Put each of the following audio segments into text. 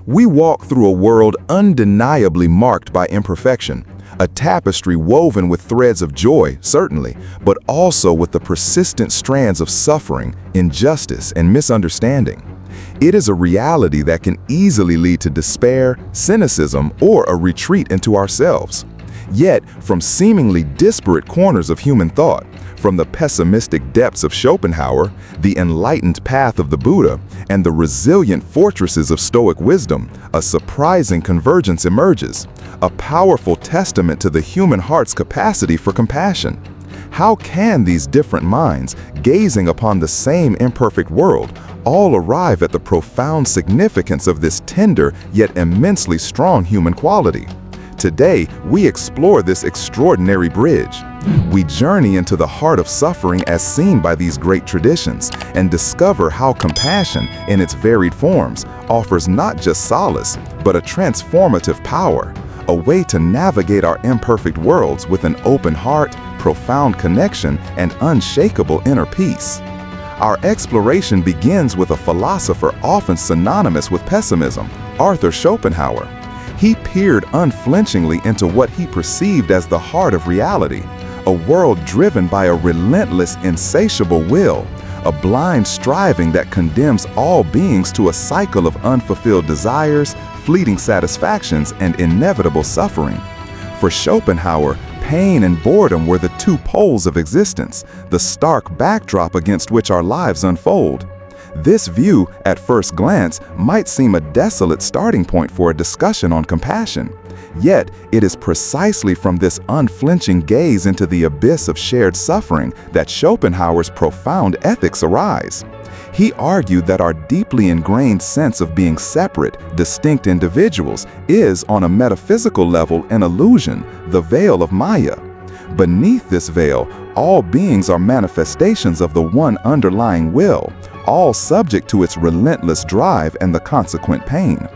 We walk through a world undeniably marked by imperfection, a tapestry woven with threads of joy, certainly, but also with the persistent strands of suffering, injustice, and misunderstanding. It is a reality that can easily lead to despair, cynicism, or a retreat into ourselves. Yet, from seemingly disparate corners of human thought, from the pessimistic depths of Schopenhauer, the enlightened path of the Buddha, and the resilient fortresses of Stoic wisdom, a surprising convergence emerges, a powerful testament to the human heart's capacity for compassion. How can these different minds, gazing upon the same imperfect world, all arrive at the profound significance of this tender yet immensely strong human quality? Today, we explore this extraordinary bridge. We journey into the heart of suffering as seen by these great traditions and discover how compassion, in its varied forms, offers not just solace, but a transformative power, a way to navigate our imperfect worlds with an open heart, profound connection, and unshakable inner peace. Our exploration begins with a philosopher often synonymous with pessimism, Arthur Schopenhauer. He peered unflinchingly into what he perceived as the heart of reality, a world driven by a relentless, insatiable will, a blind striving that condemns all beings to a cycle of unfulfilled desires, fleeting satisfactions, and inevitable suffering. For Schopenhauer, pain and boredom were the two poles of existence, the stark backdrop against which our lives unfold. This view, at first glance, might seem a desolate starting point for a discussion on compassion. Yet, it is precisely from this unflinching gaze into the abyss of shared suffering that Schopenhauer's profound ethics arise. He argued that our deeply ingrained sense of being separate, distinct individuals is, on a metaphysical level, an illusion, the veil of Maya. Beneath this veil, all beings are manifestations of the one underlying will, all subject to its relentless drive and the consequent pain.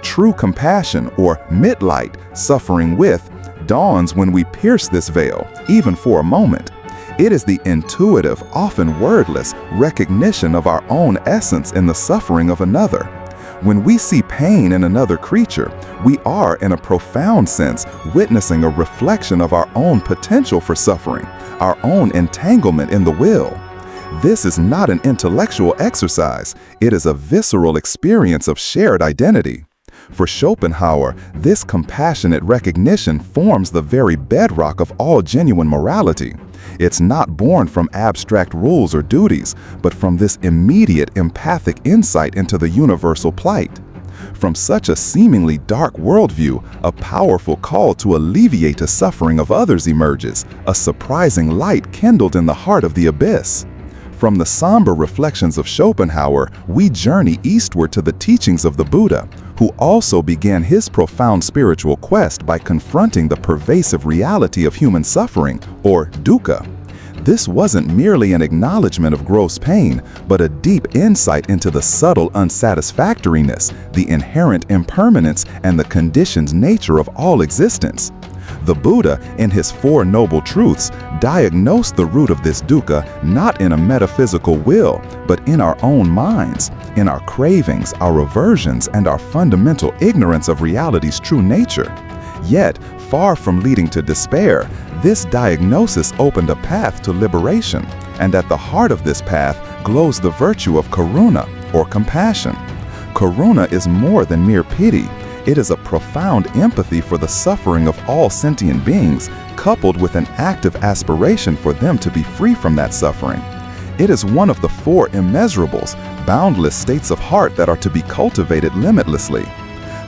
True compassion, or Mitleid, suffering with, dawns when we pierce this veil, even for a moment. It is the intuitive, often wordless, recognition of our own essence in the suffering of another. When we see pain in another creature, we are, in a profound sense, witnessing a reflection of our own potential for suffering, our own entanglement in the will. This is not an intellectual exercise, it is a visceral experience of shared identity. For Schopenhauer, this compassionate recognition forms the very bedrock of all genuine morality. It's not born from abstract rules or duties, but from this immediate empathic insight into the universal plight. From such a seemingly dark worldview, a powerful call to alleviate the suffering of others emerges, a surprising light kindled in the heart of the abyss. From the somber reflections of Schopenhauer, we journey eastward to the teachings of the Buddha, who also began his profound spiritual quest by confronting the pervasive reality of human suffering, or dukkha. This wasn't merely an acknowledgement of gross pain, but a deep insight into the subtle unsatisfactoriness, the inherent impermanence, and the conditioned nature of all existence. The Buddha, in his Four Noble Truths, diagnosed the root of this dukkha not in a metaphysical will, but in our own minds, in our cravings, our aversions, and our fundamental ignorance of reality's true nature. Yet, far from leading to despair, this diagnosis opened a path to liberation, and at the heart of this path glows the virtue of karuna, or compassion. Karuna is more than mere pity. It is a profound empathy for the suffering of all sentient beings, coupled with an active aspiration for them to be free from that suffering. It is one of the four immeasurables, boundless states of heart that are to be cultivated limitlessly.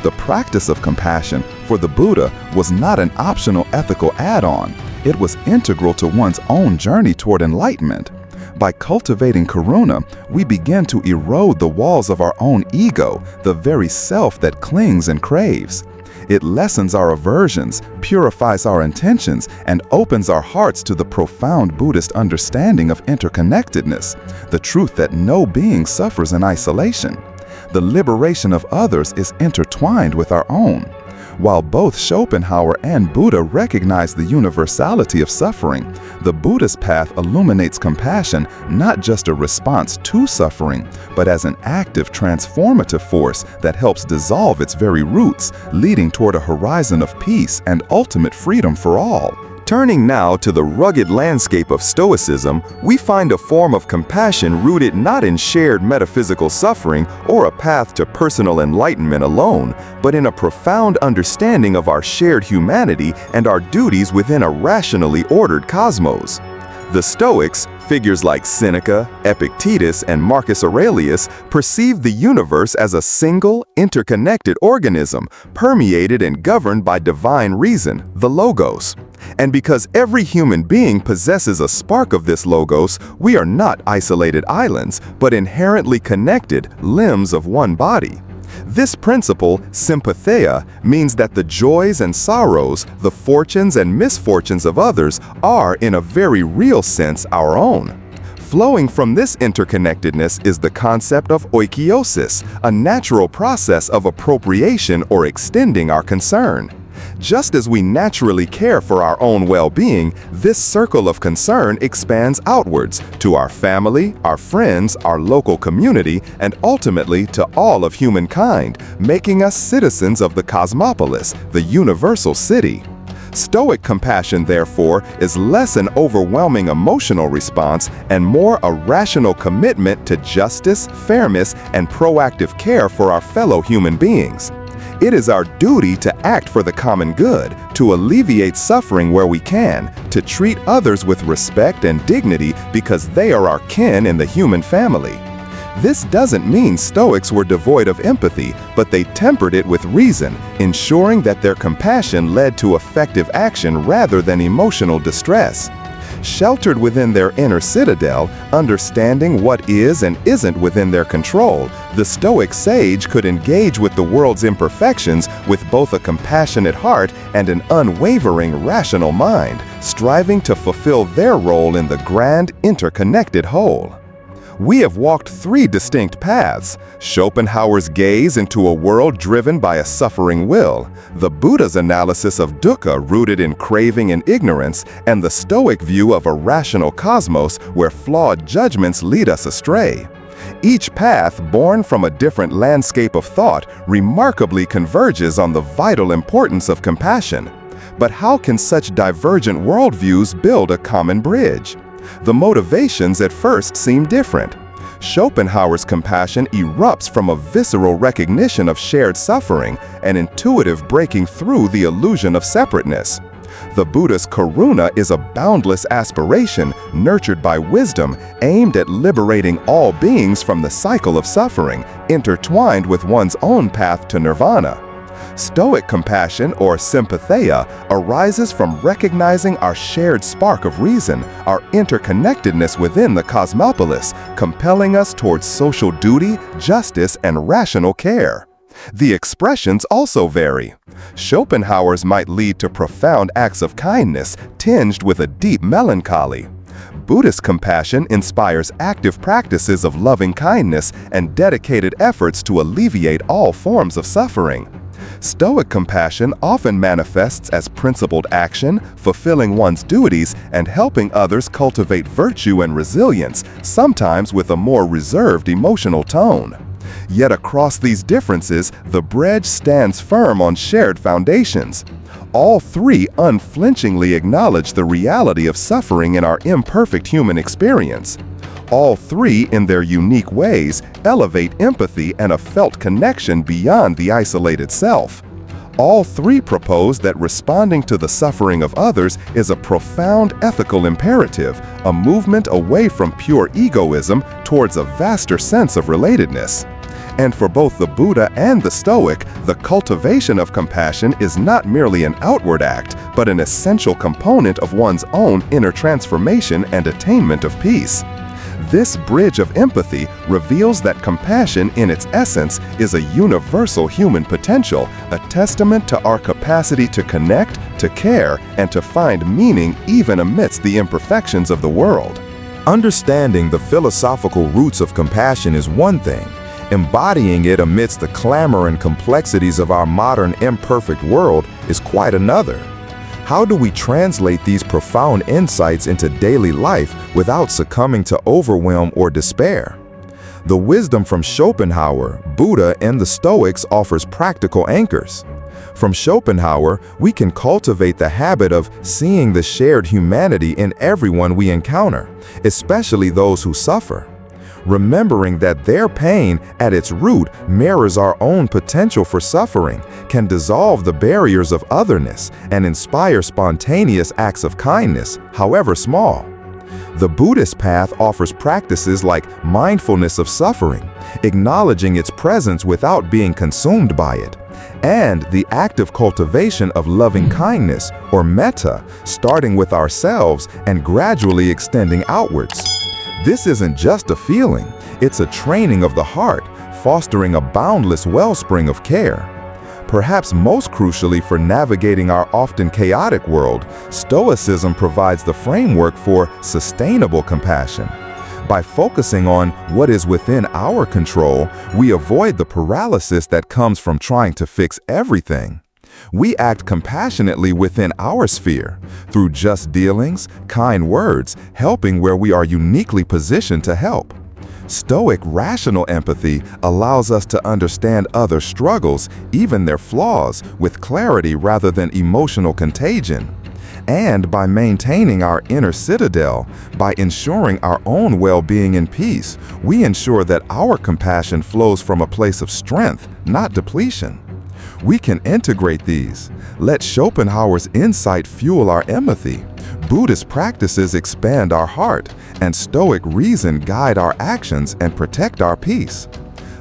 The practice of compassion for the Buddha was not an optional ethical add-on. It was integral to one's own journey toward enlightenment. By cultivating karuna, we begin to erode the walls of our own ego, the very self that clings and craves. It lessens our aversions, purifies our intentions, and opens our hearts to the profound Buddhist understanding of interconnectedness, the truth that no being suffers in isolation. The liberation of others is intertwined with our own. While both Schopenhauer and Buddha recognize the universality of suffering, the Buddhist path illuminates compassion not just a response to suffering, but as an active transformative force that helps dissolve its very roots, leading toward a horizon of peace and ultimate freedom for all. Turning now to the rugged landscape of Stoicism, we find a form of compassion rooted not in shared metaphysical suffering or a path to personal enlightenment alone, but in a profound understanding of our shared humanity and our duties within a rationally ordered cosmos. The Stoics, figures like Seneca, Epictetus, and Marcus Aurelius, perceived the universe as a single, interconnected organism, permeated and governed by divine reason, the Logos. And because every human being possesses a spark of this Logos, we are not isolated islands, but inherently connected limbs of one body. This principle, sympatheia, means that the joys and sorrows, the fortunes and misfortunes of others are, in a very real sense, our own. Flowing from this interconnectedness is the concept of oikeiosis, a natural process of appropriation or extending our concern. Just as we naturally care for our own well-being, this circle of concern expands outwards to our family, our friends, our local community, and ultimately to all of humankind, making us citizens of the cosmopolis, the universal city. Stoic compassion, therefore, is less an overwhelming emotional response and more a rational commitment to justice, fairness, and proactive care for our fellow human beings. It is our duty to act for the common good, to alleviate suffering where we can, to treat others with respect and dignity because they are our kin in the human family. This doesn't mean Stoics were devoid of empathy, but they tempered it with reason, ensuring that their compassion led to effective action rather than emotional distress. Sheltered within their inner citadel, understanding what is and isn't within their control, the Stoic sage could engage with the world's imperfections with both a compassionate heart and an unwavering rational mind, striving to fulfill their role in the grand, interconnected whole. We have walked three distinct paths: Schopenhauer's gaze into a world driven by a suffering will, the Buddha's analysis of dukkha rooted in craving and ignorance, and the Stoic view of a rational cosmos where flawed judgments lead us astray. Each path, born from a different landscape of thought, remarkably converges on the vital importance of compassion. But how can such divergent worldviews build a common bridge? The motivations at first seem different. Schopenhauer's compassion erupts from a visceral recognition of shared suffering, an intuitive breaking through the illusion of separateness. The Buddha's karuna is a boundless aspiration nurtured by wisdom, aimed at liberating all beings from the cycle of suffering, intertwined with one's own path to nirvana. Stoic compassion, or sympatheia, arises from recognizing our shared spark of reason, our interconnectedness within the cosmopolis, compelling us towards social duty, justice, and rational care. The expressions also vary. Schopenhauer's might lead to profound acts of kindness, tinged with a deep melancholy. Buddhist compassion inspires active practices of loving kindness and dedicated efforts to alleviate all forms of suffering. Stoic compassion often manifests as principled action, fulfilling one's duties, and helping others cultivate virtue and resilience, sometimes with a more reserved emotional tone. Yet across these differences, the bridge stands firm on shared foundations. All three unflinchingly acknowledge the reality of suffering in our imperfect human experience. All three, in their unique ways, elevate empathy and a felt connection beyond the isolated self. All three propose that responding to the suffering of others is a profound ethical imperative, a movement away from pure egoism towards a vaster sense of relatedness. And for both the Buddha and the Stoic, the cultivation of compassion is not merely an outward act, but an essential component of one's own inner transformation and attainment of peace. This bridge of empathy reveals that compassion in its essence is a universal human potential, a testament to our capacity to connect, to care, and to find meaning even amidst the imperfections of the world. Understanding the philosophical roots of compassion is one thing. Embodying it amidst the clamor and complexities of our modern imperfect world is quite another. How do we translate these profound insights into daily life without succumbing to overwhelm or despair? The wisdom from Schopenhauer, Buddha, and the Stoics offers practical anchors. From Schopenhauer, we can cultivate the habit of seeing the shared humanity in everyone we encounter, especially those who suffer. Remembering that their pain, at its root, mirrors our own potential for suffering, can dissolve the barriers of otherness and inspire spontaneous acts of kindness, however small. The Buddhist path offers practices like mindfulness of suffering, acknowledging its presence without being consumed by it, and the active cultivation of loving kindness, or metta, starting with ourselves and gradually extending outwards. This isn't just a feeling, it's a training of the heart, fostering a boundless wellspring of care. Perhaps most crucially for navigating our often chaotic world, Stoicism provides the framework for sustainable compassion. By focusing on what is within our control, we avoid the paralysis that comes from trying to fix everything. We act compassionately within our sphere, through just dealings, kind words, helping where we are uniquely positioned to help. Stoic rational empathy allows us to understand others' struggles, even their flaws, with clarity rather than emotional contagion. And by maintaining our inner citadel, by ensuring our own well-being and peace, we ensure that our compassion flows from a place of strength, not depletion. We can integrate these. Let Schopenhauer's insight fuel our empathy. Buddhist practices expand our heart, and Stoic reason guide our actions and protect our peace.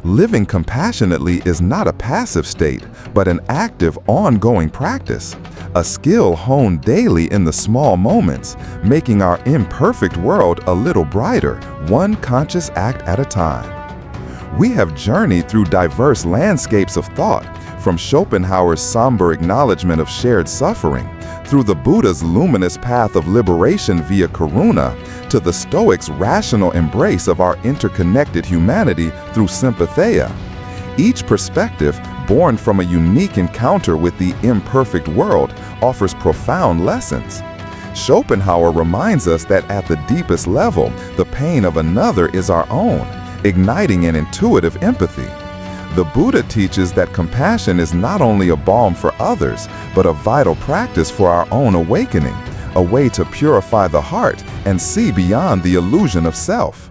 Living compassionately is not a passive state, but an active, ongoing practice, a skill honed daily in the small moments, making our imperfect world a little brighter, one conscious act at a time. We have journeyed through diverse landscapes of thought, from Schopenhauer's somber acknowledgement of shared suffering, through the Buddha's luminous path of liberation via karuna, to the Stoics' rational embrace of our interconnected humanity through sympatheia. Each perspective, born from a unique encounter with the imperfect world, offers profound lessons. Schopenhauer reminds us that at the deepest level, the pain of another is our own, igniting an intuitive empathy. The Buddha teaches that compassion is not only a balm for others, but a vital practice for our own awakening, a way to purify the heart and see beyond the illusion of self.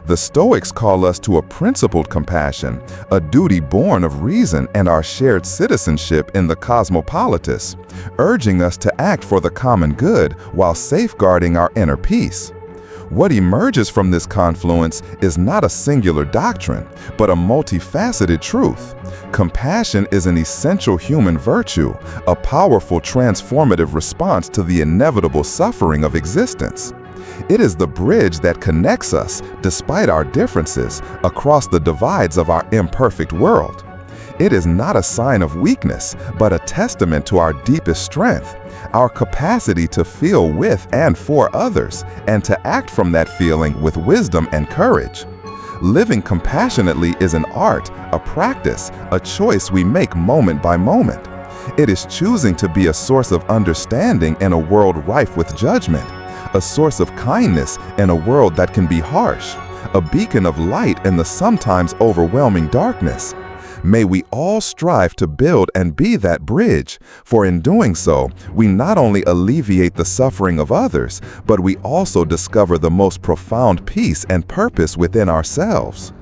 The Stoics call us to a principled compassion, a duty born of reason and our shared citizenship in the cosmopolitus, urging us to act for the common good while safeguarding our inner peace. What emerges from this confluence is not a singular doctrine, but a multifaceted truth. Compassion is an essential human virtue, a powerful transformative response to the inevitable suffering of existence. It is the bridge that connects us, despite our differences, across the divides of our imperfect world. It is not a sign of weakness, but a testament to our deepest strength, our capacity to feel with and for others, and to act from that feeling with wisdom and courage. Living compassionately is an art, a practice, a choice we make moment by moment. It is choosing to be a source of understanding in a world rife with judgment, a source of kindness in a world that can be harsh, a beacon of light in the sometimes overwhelming darkness. May we all strive to build and be that bridge, for in doing so, we not only alleviate the suffering of others, but we also discover the most profound peace and purpose within ourselves.